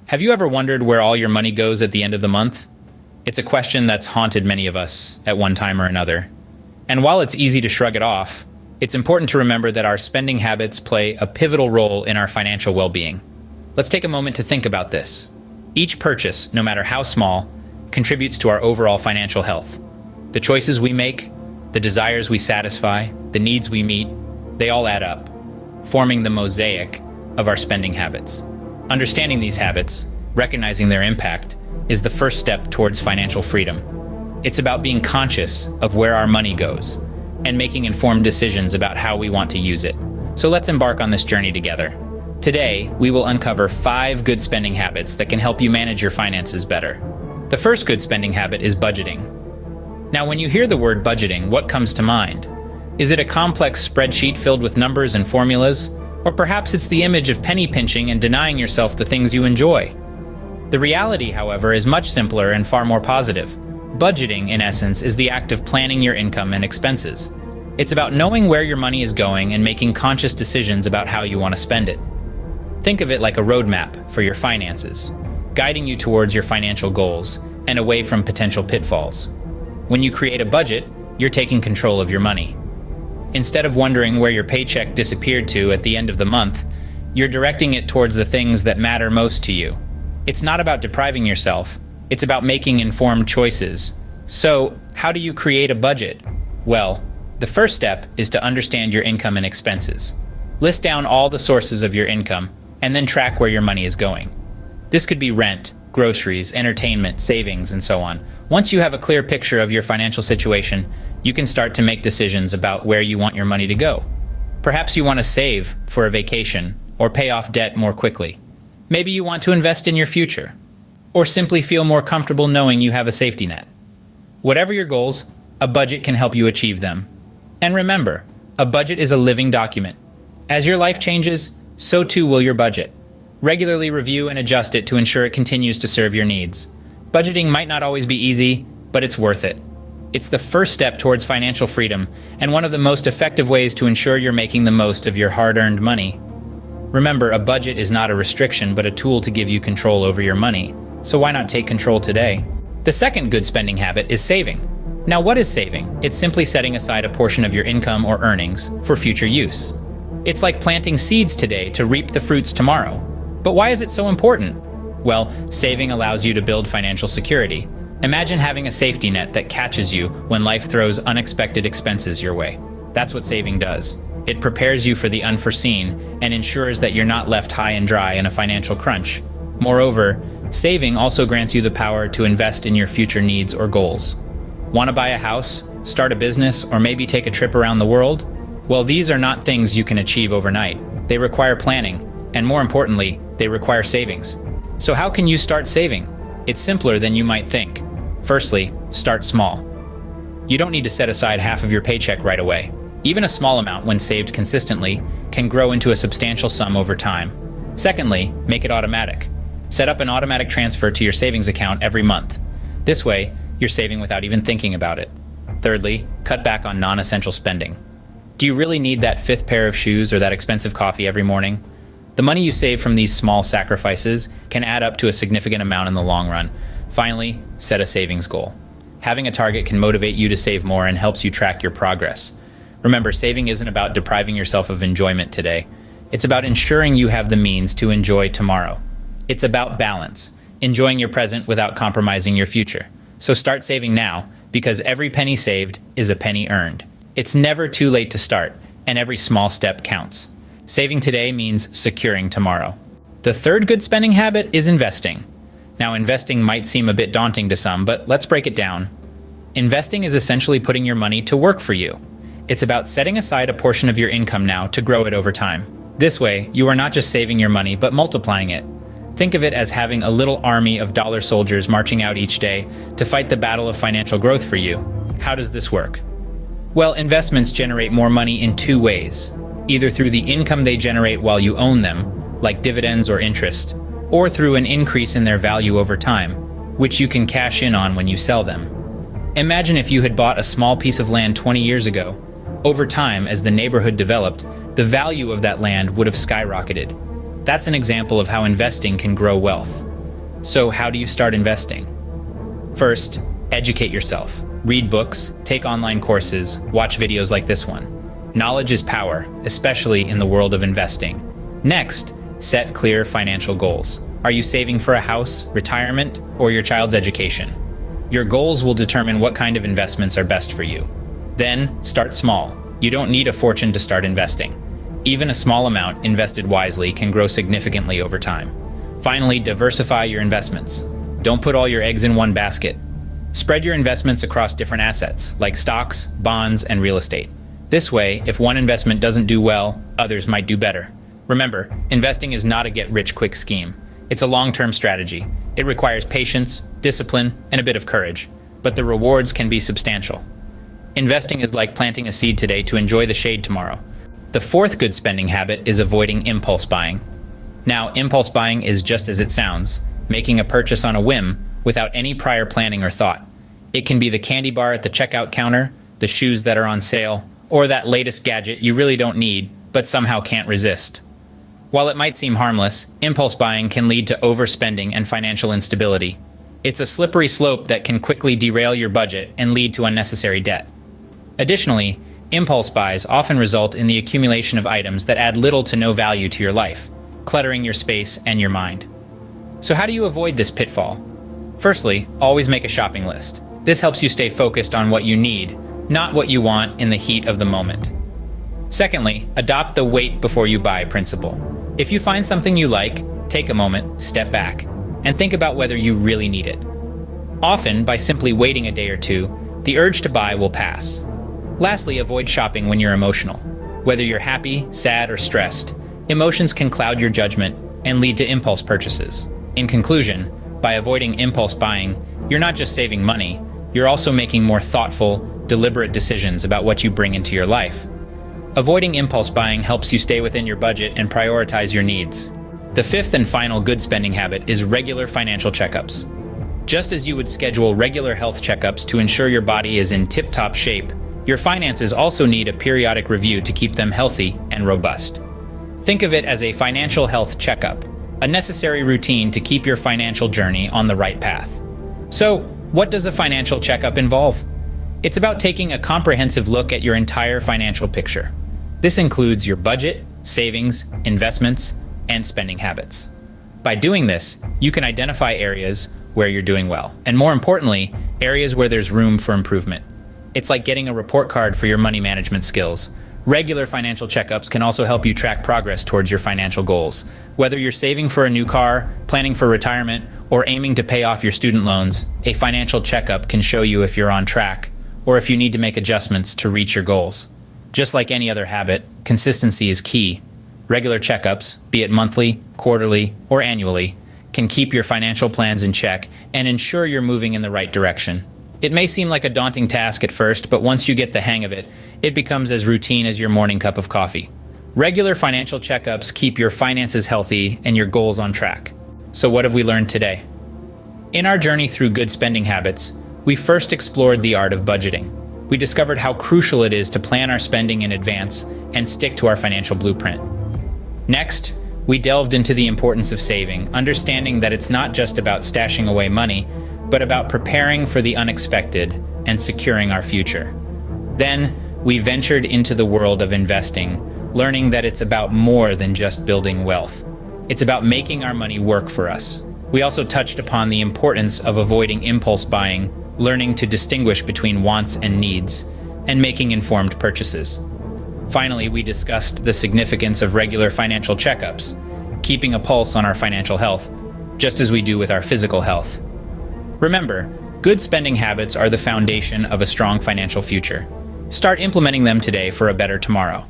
Have you ever wondered where all your money goes at the end of the month? It's a question that's haunted many of us at one time or another. And while it's easy to shrug it off, it's important to remember that our spending habits play a pivotal role in our financial well-being. Let's take a moment to think about this. Each purchase, no matter how small, contributes to our overall financial health. The choices we make, the desires we satisfy, the needs we meet, they all add up, forming the mosaic of our spending habits. Understanding these habits, recognizing their impact, is the first step towards financial freedom. It's about being conscious of where our money goes and making informed decisions about how we want to use it. So let's embark on this journey together. Today, we will uncover 5 good spending habits that can help you manage your finances better. The first good spending habit is budgeting. Now, when you hear the word budgeting, what comes to mind? Is it a complex spreadsheet filled with numbers and formulas? Or perhaps it's the image of penny pinching and denying yourself the things you enjoy? The reality, however, is much simpler and far more positive. Budgeting, in essence, is the act of planning your income and expenses. It's about knowing where your money is going and making conscious decisions about how you want to spend it. Think of it like a roadmap for your finances, guiding you towards your financial goals and away from potential pitfalls. When you create a budget, you're taking control of your money. Instead of wondering where your paycheck disappeared to at the end of the month, you're directing it towards the things that matter most to you. It's not about depriving yourself, it's about making informed choices. So, how do you create a budget? Well, the first step is to understand your income and expenses. List down all the sources of your income, and then track where your money is going. This could be rent, groceries, entertainment, savings, and so on. Once you have a clear picture of your financial situation, you can start to make decisions about where you want your money to go. Perhaps you want to save for a vacation or pay off debt more quickly. Maybe you want to invest in your future, or simply feel more comfortable knowing you have a safety net. Whatever your goals, a budget can help you achieve them. And remember, a budget is a living document. As your life changes, so too will your budget. Regularly review and adjust it to ensure it continues to serve your needs. Budgeting might not always be easy, but it's worth it. It's the first step towards financial freedom, and one of the most effective ways to ensure you're making the most of your hard-earned money. Remember, a budget is not a restriction, but a tool to give you control over your money. So why not take control today? The second good spending habit is saving. Now, what is saving? It's simply setting aside a portion of your income or earnings for future use. It's like planting seeds today to reap the fruits tomorrow. But why is it so important? Well, saving allows you to build financial security. Imagine having a safety net that catches you when life throws unexpected expenses your way. That's what saving does. It prepares you for the unforeseen and ensures that you're not left high and dry in a financial crunch. Moreover, saving also grants you the power to invest in your future needs or goals. Want to buy a house, start a business, or maybe take a trip around the world? Well, these are not things you can achieve overnight. They require planning, and more importantly, they require savings. So how can you start saving? It's simpler than you might think. Firstly, start small. You don't need to set aside half of your paycheck right away. Even a small amount, when saved consistently, can grow into a substantial sum over time. Secondly, make it automatic. Set up an automatic transfer to your savings account every month. This way, you're saving without even thinking about it. Thirdly, cut back on non-essential spending. Do you really need that 5th pair of shoes or that expensive coffee every morning? The money you save from these small sacrifices can add up to a significant amount in the long run. Finally, set a savings goal. Having a target can motivate you to save more and helps you track your progress. Remember, saving isn't about depriving yourself of enjoyment today. It's about ensuring you have the means to enjoy tomorrow. It's about balance, enjoying your present without compromising your future. So start saving now, because every penny saved is a penny earned. It's never too late to start, and every small step counts. Saving today means securing tomorrow. The third good spending habit is investing. Now, investing might seem a bit daunting to some, but let's break it down. Investing is essentially putting your money to work for you. It's about setting aside a portion of your income now to grow it over time. This way, you are not just saving your money, but multiplying it. Think of it as having a little army of dollar soldiers marching out each day to fight the battle of financial growth for you. How does this work? Well, investments generate more money in 2 ways. Either through the income they generate while you own them, like dividends or interest, or through an increase in their value over time, which you can cash in on when you sell them. Imagine if you had bought a small piece of land 20 years ago. Over time, as the neighborhood developed, the value of that land would have skyrocketed. That's an example of how investing can grow wealth. So how do you start investing? First, educate yourself. Read books, take online courses, watch videos like this one. Knowledge is power, especially in the world of investing. Next, set clear financial goals. Are you saving for a house, retirement, or your child's education? Your goals will determine what kind of investments are best for you. Then, start small. You don't need a fortune to start investing. Even a small amount invested wisely can grow significantly over time. Finally, diversify your investments. Don't put all your eggs in one basket. Spread your investments across different assets, like stocks, bonds, and real estate. This way, if one investment doesn't do well, others might do better. Remember, investing is not a get-rich-quick scheme. It's a long-term strategy. It requires patience, discipline, and a bit of courage, but the rewards can be substantial. Investing is like planting a seed today to enjoy the shade tomorrow. The fourth good spending habit is avoiding impulse buying. Now, impulse buying is just as it sounds, making a purchase on a whim without any prior planning or thought. It can be the candy bar at the checkout counter, the shoes that are on sale, or that latest gadget you really don't need but somehow can't resist. While it might seem harmless, impulse buying can lead to overspending and financial instability. It's a slippery slope that can quickly derail your budget and lead to unnecessary debt. Additionally, impulse buys often result in the accumulation of items that add little to no value to your life, cluttering your space and your mind. So how do you avoid this pitfall? Firstly, always make a shopping list. This helps you stay focused on what you need, not what you want in the heat of the moment. Secondly, adopt the wait before you buy principle. If you find something you like, take a moment, step back, and think about whether you really need it. Often, by simply waiting a day or two, the urge to buy will pass. Lastly, avoid shopping when you're emotional. Whether you're happy, sad, or stressed, emotions can cloud your judgment and lead to impulse purchases. In conclusion, by avoiding impulse buying, you're not just saving money, you're also making more thoughtful, deliberate decisions about what you bring into your life. Avoiding impulse buying helps you stay within your budget and prioritize your needs. The fifth and final good spending habit is regular financial checkups. Just as you would schedule regular health checkups to ensure your body is in tip-top shape, your finances also need a periodic review to keep them healthy and robust. Think of it as a financial health checkup, a necessary routine to keep your financial journey on the right path. So, what does a financial checkup involve? It's about taking a comprehensive look at your entire financial picture. This includes your budget, savings, investments, and spending habits. By doing this, you can identify areas where you're doing well, and more importantly, areas where there's room for improvement. It's like getting a report card for your money management skills. Regular financial checkups can also help you track progress towards your financial goals. Whether you're saving for a new car, planning for retirement, or aiming to pay off your student loans, a financial checkup can show you if you're on track or if you need to make adjustments to reach your goals. Just like any other habit, consistency is key. Regular checkups, be it monthly, quarterly, or annually, can keep your financial plans in check and ensure you're moving in the right direction. It may seem like a daunting task at first, but once you get the hang of it, it becomes as routine as your morning cup of coffee. Regular financial checkups keep your finances healthy and your goals on track. So what have we learned today? In our journey through good spending habits, we first explored the art of budgeting. We discovered how crucial it is to plan our spending in advance and stick to our financial blueprint. Next, we delved into the importance of saving, understanding that it's not just about stashing away money, but about preparing for the unexpected and securing our future. Then, we ventured into the world of investing, learning that it's about more than just building wealth. It's about making our money work for us. We also touched upon the importance of avoiding impulse buying, learning to distinguish between wants and needs, and making informed purchases. Finally, we discussed the significance of regular financial checkups, keeping a pulse on our financial health, just as we do with our physical health. Remember, good spending habits are the foundation of a strong financial future. Start implementing them today for a better tomorrow.